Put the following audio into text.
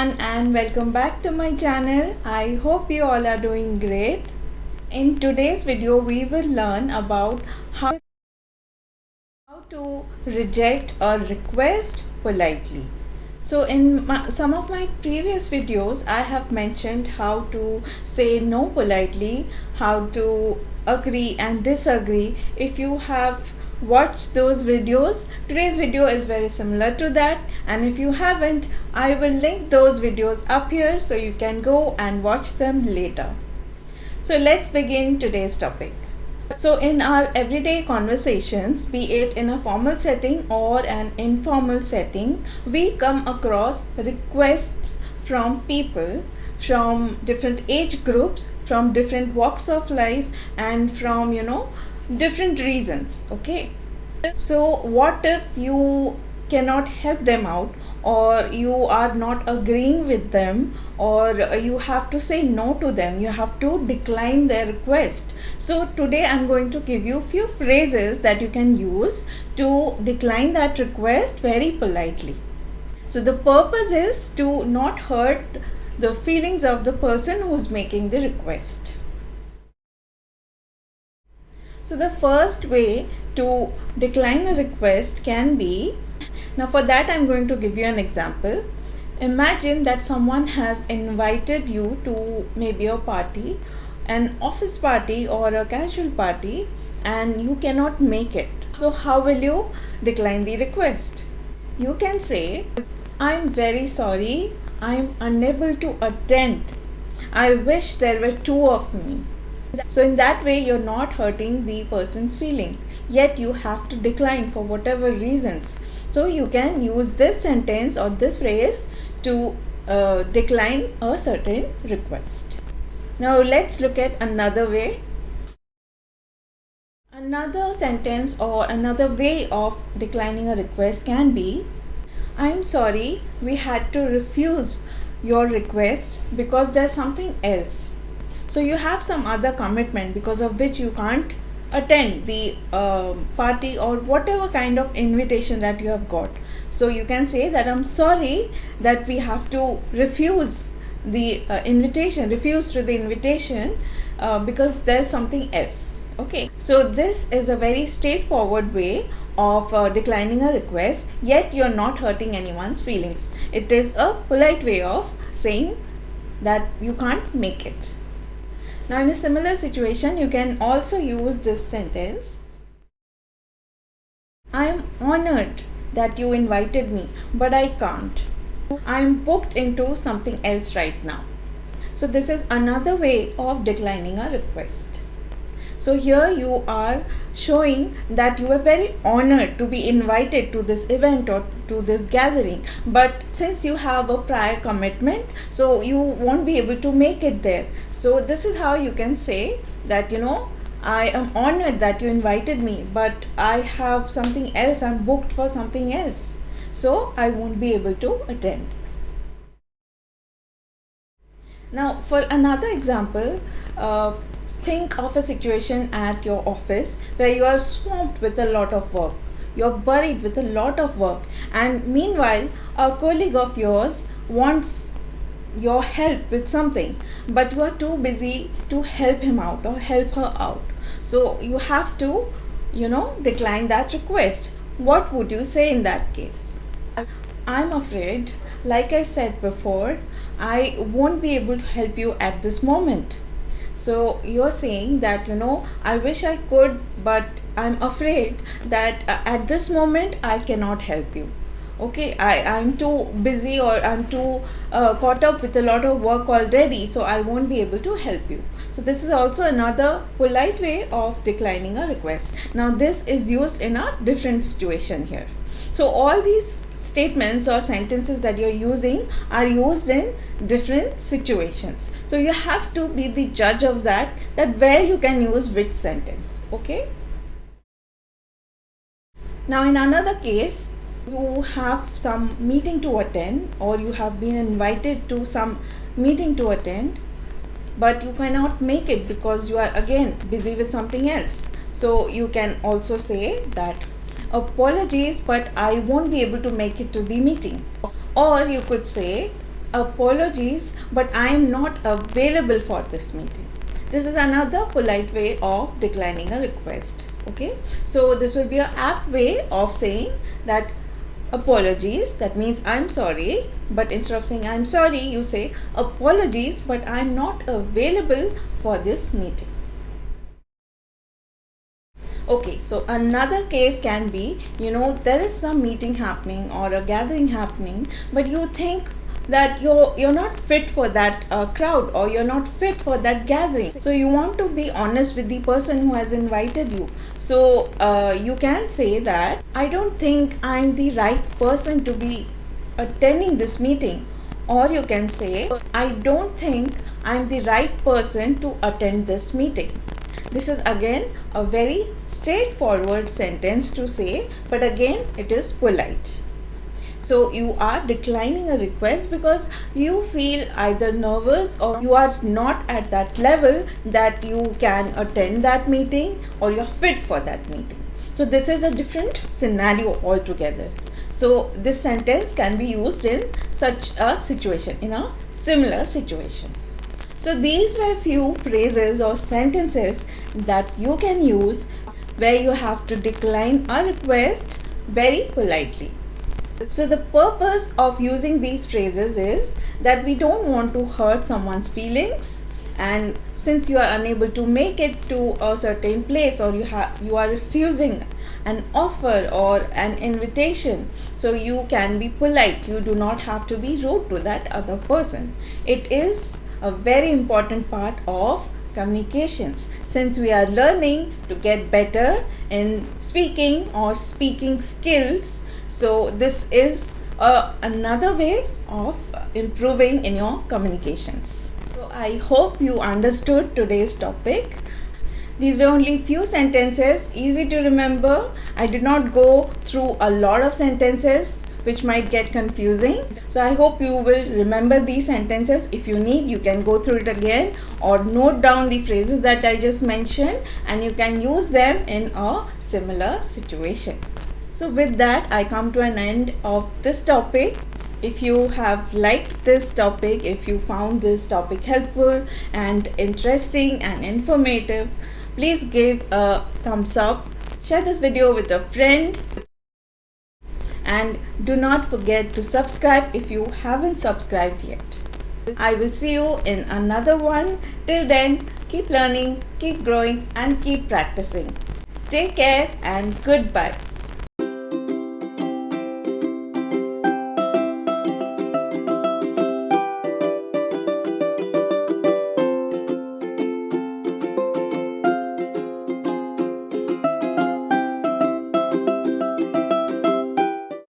everyone and welcome back to my channel. I hope you all are doing great. In today's video we will learn about how to reject a request politely. So in some of my previous videos I have mentioned how to say no politely, how to agree and disagree. If you have watched those videos, today's video is very similar to that, and if you haven't, I will link those videos up here so you can go and watch them later. So let's begin today's topic. So in our everyday conversations, be it in a formal setting or an informal setting, we come across requests from people from different age groups, from different walks of life, and from different reasons. Okay, so what if you cannot help them out, or you are not agreeing with them, or you have to say no to them, you have to decline their request. So today I'm going to give you few phrases that you can use to decline that request very politely. So the purpose is to not hurt the feelings of the person who's making the request. So the first way to decline a request can be, now for that I'm going to give you an example. Imagine that someone has invited you to maybe a party, an office party or a casual party, and you cannot make it. So how will you decline the request? You can say, I'm very sorry, I'm unable to attend. I wish there were two of me. So in that way you're not hurting the person's feelings, yet you have to decline for whatever reasons. So you can use this sentence or this phrase to decline a certain request. Now let's look at another way. Another sentence or another way of declining a request can be, I'm sorry, we had to refuse your request because there's something else. So you have some other commitment because of which you can't attend the party or whatever kind of invitation that you have got. So you can say that I'm sorry that we have to refuse the invitation, refuse to the invitation because there's something else. Okay, so this is a very straightforward way of declining a request, yet you're not hurting anyone's feelings. It is a polite way of saying that you can't make it. Now in a similar situation, you can also use this sentence, I am honored that you invited me, but I can't. I am booked into something else right now. So this is another way of declining a request. So here you are showing that you were very honored to be invited to this event or to this gathering, but since you have a prior commitment, so you won't be able to make it there. So this is how you can say that, I am honored that you invited me, but I have something else, I'm booked for something else, so I won't be able to attend. Now for another example, think of a situation at your office where you are swamped with a lot of work. You're buried with a lot of work, and meanwhile a colleague of yours wants your help with something, but you are too busy to help him out or help her out. So you have to, decline that request. What would you say in that case? I'm afraid, like I said before, I won't be able to help you at this moment. So you're saying that, I wish I could, but I'm afraid that at this moment I cannot help you. Okay, I'm too busy, or I'm too caught up with a lot of work already, so I won't be able to help you. So this is also another polite way of declining a request. Now this is used in a different situation here. So all these statements or sentences that you're using are used in different situations. So you have to be the judge of that where you can use which sentence. Okay. Now in another case, you have some meeting to attend, or you have been invited to some meeting to attend, but you cannot make it because you are again busy with something else. So you can also say that, apologies, but I won't be able to make it to the meeting. Or you could say, apologies, but I am not available for this meeting. This is another polite way of declining a request. Okay, so this will be an apt way of saying that apologies, that means I'm sorry, but instead of saying I'm sorry, you say apologies, but I'm not available for this meeting. Okay, so another case can be, there is some meeting happening or a gathering happening, but you think that you're not fit for that crowd, or you're not fit for that gathering. So you want to be honest with the person who has invited you. So you can say that I don't think I'm the right person to be attending this meeting. Or you can say I don't think I'm the right person to attend this meeting. This is again a very straightforward sentence to say, but again it is polite. So you are declining a request because you feel either nervous or you are not at that level that you can attend that meeting or you're fit for that meeting. So this is a different scenario altogether. So this sentence can be used in such a situation, in a similar situation. So these were few phrases or sentences that you can use where you have to decline a request very politely. So the purpose of using these phrases is that we don't want to hurt someone's feelings, and since you are unable to make it to a certain place, or you are refusing an offer or an invitation, so you can be polite. You do not have to be rude to that other person. It is a very important part of communications, since we are learning to get better in speaking or speaking skills. So this is another way of improving in your communications. So I hope you understood today's topic. These were only few sentences, easy to remember. I did not go through a lot of sentences which might get confusing. So I hope you will remember these sentences. If you need, you can go through it again or note down the phrases that I just mentioned, and you can use them in a similar situation. So with that, I come to an end of this topic. If you have liked this topic, if you found this topic helpful and interesting and informative, please give a thumbs up, share this video with a friend, and do not forget to subscribe if you haven't subscribed yet. I will see you in another one. Till then, keep learning, keep growing, and keep practicing. Take care and goodbye.